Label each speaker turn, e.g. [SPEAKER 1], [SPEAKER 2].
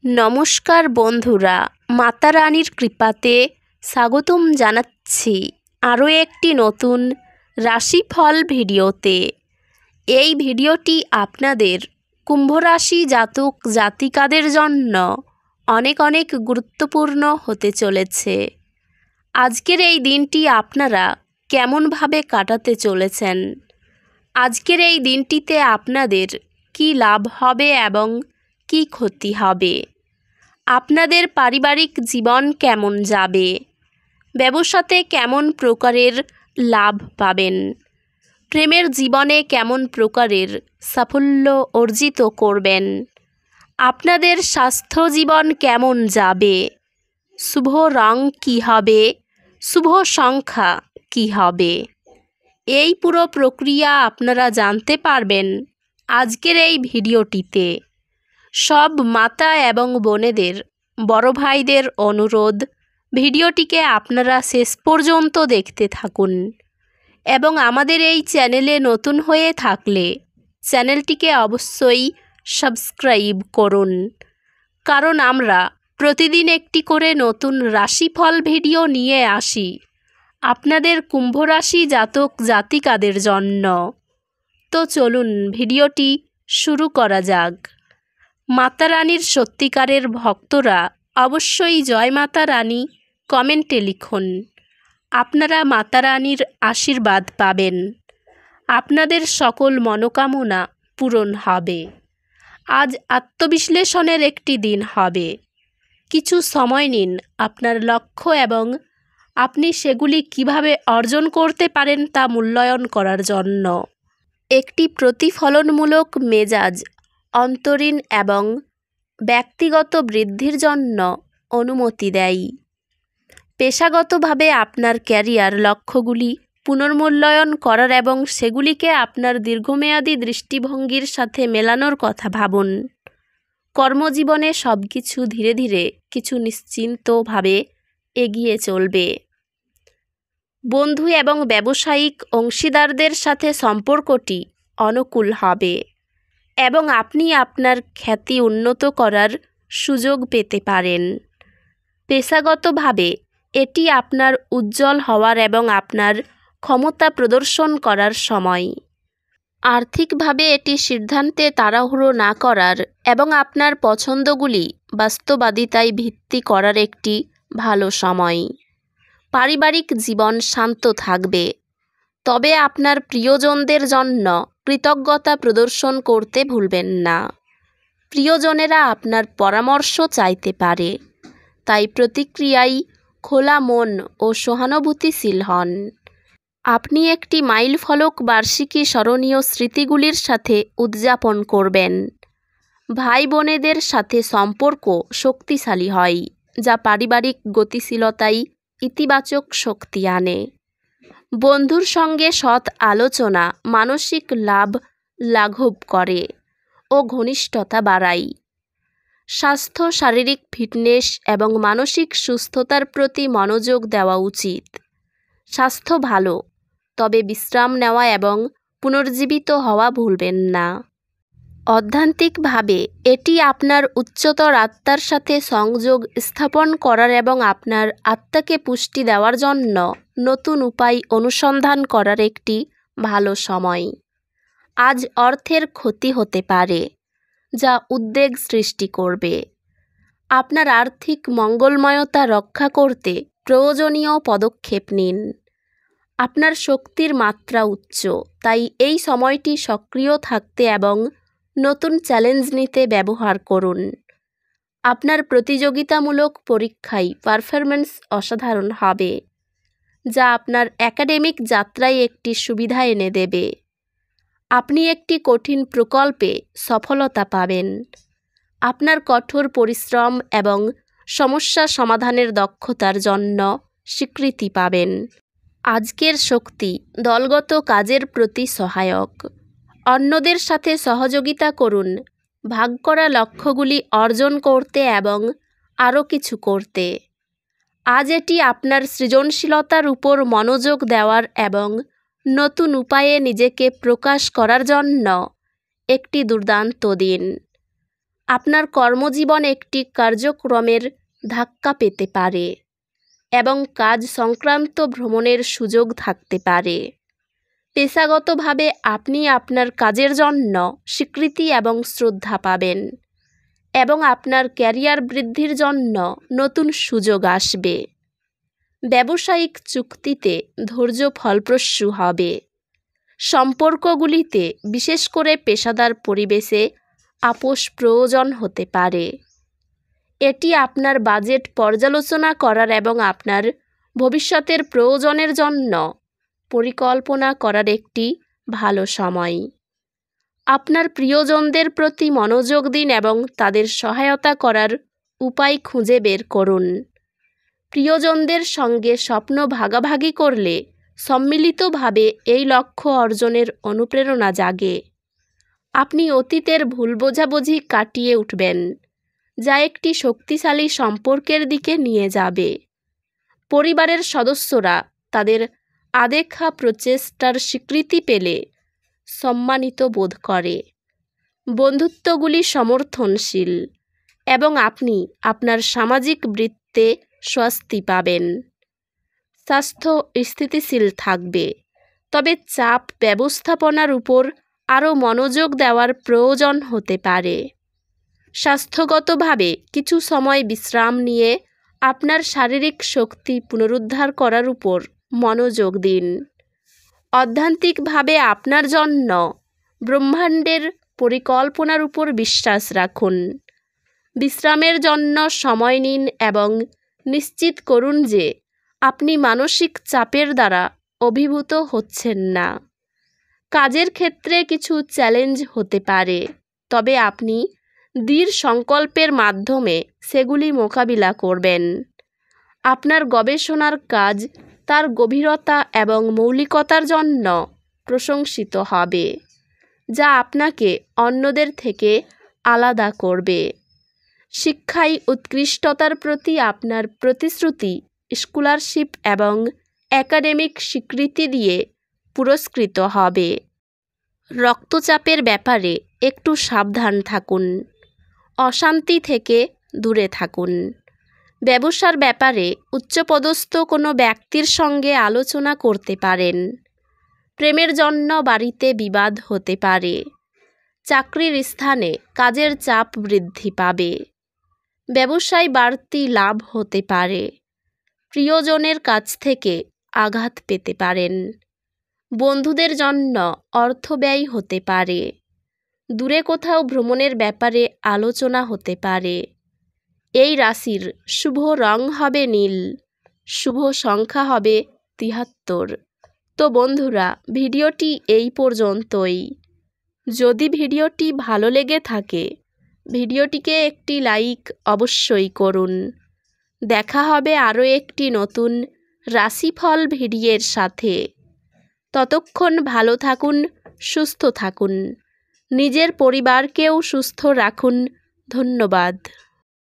[SPEAKER 1] নমস্কার বন্ধুরা, মাতা রানীর কৃপাতে স্বাগতম জানাচ্ছি আরও একটি নতুন রাশিফল ভিডিওতে। এই ভিডিওটি আপনাদের কুম্ভ রাশি জাতক জাতিকাদের জন্য অনেক অনেক গুরুত্বপূর্ণ হতে চলেছে। আজকের এই দিনটি আপনারা কেমনভাবে কাটাতে চলেছেন, আজকের এই দিনটিতে আপনাদের কি লাভ হবে এবং কি ক্ষতি হবে, আপনাদের পারিবারিক জীবন কেমন যাবে, ব্যবসাতে কেমন প্রকারের লাভ পাবেন, প্রেমের জীবনে কেমন প্রকারের সাফল্য অর্জিত করবেন, আপনাদের স্বাস্থ্য জীবন কেমন যাবে, শুভ রং কী হবে, শুভ সংখ্যা কী হবে, এই পুরো প্রক্রিয়া আপনারা জানতে পারবেন আজকের এই ভিডিওটিতে। সব মাতা এবং বোনেদের, বড় ভাইদের অনুরোধ, ভিডিওটিকে আপনারা শেষ পর্যন্ত দেখতে থাকুন এবং আমাদের এই চ্যানেলে নতুন হয়ে থাকলে চ্যানেলটিকে অবশ্যই সাবস্ক্রাইব করুন, কারণ আমরা প্রতিদিন একটি করে নতুন রাশিফল ভিডিও নিয়ে আসি আপনাদের কুম্ভ রাশি জাতক জাতিকাদের জন্য। তো চলুন ভিডিওটি শুরু করা যাক। মাতা রানীর সত্যিকারের ভক্তরা অবশ্যই জয় মাতা রানী কমেন্টে লিখুন। আপনারা মাতা রানীর আশীর্বাদ পাবেন, আপনাদের সকল মনোকামনা পূরণ হবে। আজ আত্মবিশ্লেষণের একটি দিন হবে। কিছু সময় নিন আপনার লক্ষ্য এবং আপনি সেগুলি কিভাবে অর্জন করতে পারেন তা মূল্যায়ন করার জন্য। একটি প্রতিফলনমূলক মেজাজ অন্তরীণ এবং ব্যক্তিগত বৃদ্ধির জন্য অনুমতি দেয়। পেশাগতভাবে আপনার ক্যারিয়ার লক্ষ্যগুলি পুনর্মূল্যায়ন করার এবং সেগুলিকে আপনার দীর্ঘমেয়াদী দৃষ্টিভঙ্গির সাথে মেলানোর কথা ভাবুন। কর্মজীবনে সব কিছু ধীরে ধীরে কিছু নিশ্চিন্তভাবে এগিয়ে চলবে। বন্ধু এবং ব্যবসায়িক অংশীদারদের সাথে সম্পর্কটি অনুকূল হবে এবং আপনি আপনার খ্যাতি উন্নত করার সুযোগ পেতে পারেন। পেশাগতভাবে এটি আপনার উজ্জ্বল হওয়ার এবং আপনার ক্ষমতা প্রদর্শন করার সময়। আর্থিকভাবে এটি সিদ্ধান্তে তাড়াহুড়ো না করার এবং আপনার পছন্দগুলি বাস্তবাদিতায় ভিত্তি করার একটি ভালো সময়। পারিবারিক জীবন শান্ত থাকবে, তবে আপনার প্রিয়জনদের জন্য কৃতজ্ঞতা প্রদর্শন করতে ভুলবেন না। প্রিয়জনেরা আপনার পরামর্শ চাইতে পারে, তাই প্রতিক্রিয়ায় খোলা মন ও সহানুভূতিশীল হন। আপনি একটি মাইলফলক বার্ষিকী স্মরণীয় স্মৃতিগুলির সাথে উদযাপন করবেন। ভাই বোনেদের সাথে সম্পর্ক শক্তিশালী হয়, যা পারিবারিক গতিশীলতায় ইতিবাচক শক্তি আনে। বন্ধুর সঙ্গে সৎ আলোচনা মানসিক লাভ লাঘব করে ও ঘনিষ্ঠতা বাড়ায়। স্বাস্থ্য, শারীরিক ফিটনেস এবং মানসিক সুস্থতার প্রতি মনোযোগ দেওয়া উচিত। স্বাস্থ্য ভালো, তবে বিশ্রাম নেওয়া এবং পুনর্জীবিত হওয়া ভুলবেন না। অধ্যাত্মিকভাবে এটি আপনার উচ্চতর আত্মার সাথে সংযোগ স্থাপন করার এবং আপনার আত্মাকে পুষ্টি দেওয়ার জন্য নতুন উপায় অনুসন্ধান করার একটি ভালো সময়। আজ অর্থের ক্ষতি হতে পারে, যা উদ্বেগ সৃষ্টি করবে। আপনার আর্থিক মঙ্গলময়তা রক্ষা করতে প্রয়োজনীয় পদক্ষেপ নিন। আপনার শক্তির মাত্রা উচ্চ, তাই এই সময়টি সক্রিয় থাকতে এবং নতুন চ্যালেঞ্জ নিতে ব্যবহার করুন। আপনার প্রতিযোগিতামূলক পরীক্ষায় পারফরম্যান্স অসাধারণ হবে, যা আপনার একাডেমিক যাত্রায় একটি সুবিধা এনে দেবে। আপনি একটি কঠিন প্রকল্পে সফলতা পাবেন। আপনার কঠোর পরিশ্রম এবং সমস্যা সমাধানের দক্ষতার জন্য স্বীকৃতি পাবেন। আজকের শক্তি দলগত কাজের প্রতি সহায়ক। অন্যদের সাথে সহযোগিতা করুন ভাগ করা লক্ষ্যগুলি অর্জন করতে এবং আরও কিছু করতে। আজ এটি আপনার সৃজনশীলতার উপর মনোযোগ দেওয়ার এবং নতুন উপায়ে নিজেকে প্রকাশ করার জন্য একটি দুর্দান্ত দিন। আপনার কর্মজীবন একটি কার্যক্রমের ধাক্কা পেতে পারে এবং কাজ সংক্রান্ত ভ্রমণের সুযোগ থাকতে পারে। পেশাগতভাবে আপনি আপনার কাজের জন্য স্বীকৃতি এবং শ্রদ্ধা পাবেন এবং আপনার ক্যারিয়ার বৃদ্ধির জন্য নতুন সুযোগ আসবে। ব্যবসায়িক চুক্তিতে ধৈর্য ফলপ্রসূ হবে। সম্পর্কগুলিতে, বিশেষ করে পেশাদার পরিবেশে, আপোষ প্রয়োজন হতে পারে। এটি আপনার বাজেট পর্যালোচনা করার এবং আপনার ভবিষ্যতের প্রয়োজনের জন্য পরিকল্পনা করার একটি ভালো সময়। আপনার প্রিয়জনদের প্রতি মনোযোগ দিন এবং তাদের সহায়তা করার উপায় খুঁজে বের করুন। প্রিয়জনদের সঙ্গে স্বপ্ন ভাগাভাগি করলে সম্মিলিতভাবে এই লক্ষ্য অর্জনের অনুপ্রেরণা জাগে। আপনি অতীতের ভুল বোঝাবুঝি কাটিয়ে উঠবেন, যা একটি শক্তিশালী সম্পর্কের দিকে নিয়ে যাবে। পরিবারের সদস্যরা তাদের আদেখা প্রচেষ্টার স্বীকৃতি পেলে সম্মানিত বোধ করে। বন্ধুত্বগুলি সমর্থনশীল এবং আপনি আপনার সামাজিক বৃত্তে স্বস্তি পাবেন। স্বাস্থ্য স্থিতিশীল থাকবে, তবে চাপ ব্যবস্থাপনার উপর আরও মনোযোগ দেওয়ার প্রয়োজন হতে পারে। স্বাস্থ্যগতভাবে কিছু সময় বিশ্রাম নিয়ে আপনার শারীরিক শক্তি পুনরুদ্ধার করার উপর মনোযোগ দিন। অধ্যাত্মিকভাবে আপনার জন্য ব্রহ্মাণ্ডের পরিকল্পনার উপর বিশ্বাস রাখুন। বিশ্রামের জন্য সময় নিন এবং নিশ্চিত করুন যে আপনি মানসিক চাপের দ্বারা অভিভূত হচ্ছেন না। কাজের ক্ষেত্রে কিছু চ্যালেঞ্জ হতে পারে, তবে আপনি দৃঢ় সংকল্পের মাধ্যমে সেগুলি মোকাবিলা করবেন। আপনার গবেষণার কাজ তার গভীরতা এবং মৌলিকতার জন্য প্রশংসিত হবে, যা আপনাকে অন্যদের থেকে আলাদা করবে। শিক্ষায় উৎকৃষ্টতার প্রতি আপনার প্রতিশ্রুতি স্কলারশিপ এবং একাডেমিক স্বীকৃতি দিয়ে পুরস্কৃত হবে। রক্তচাপের ব্যাপারে একটু সাবধান থাকুন। অশান্তি থেকে দূরে থাকুন। ব্যবসার ব্যাপারে উচ্চপদস্থ কোনো ব্যক্তির সঙ্গে আলোচনা করতে পারেন। প্রেমের জন্য বাড়িতে বিবাদ হতে পারে। চাকরির স্থানে কাজের চাপ বৃদ্ধি পাবে। ব্যবসায় বাড়তি লাভ হতে পারে। প্রিয়জনের কাছ থেকে আঘাত পেতে পারেন। বন্ধুদের জন্য অর্থ ব্যয় হতে পারে। দূরে কোথাও ভ্রমণের ব্যাপারে আলোচনা হতে পারে। এই রাশির শুভ রং হবে নীল, শুভ সংখ্যা হবে ৭৩। তো বন্ধুরা, ভিডিওটি এই পর্যন্তই। যদি ভিডিওটি ভালো লেগে থাকে, ভিডিওটিকে একটি লাইক অবশ্যই করুন। দেখা হবে আরও একটি নতুন রাশিফল ভিডিওর সাথে। ততক্ষণ ভালো থাকুন, সুস্থ থাকুন, নিজের পরিবারকেও সুস্থ রাখুন। ধন্যবাদ।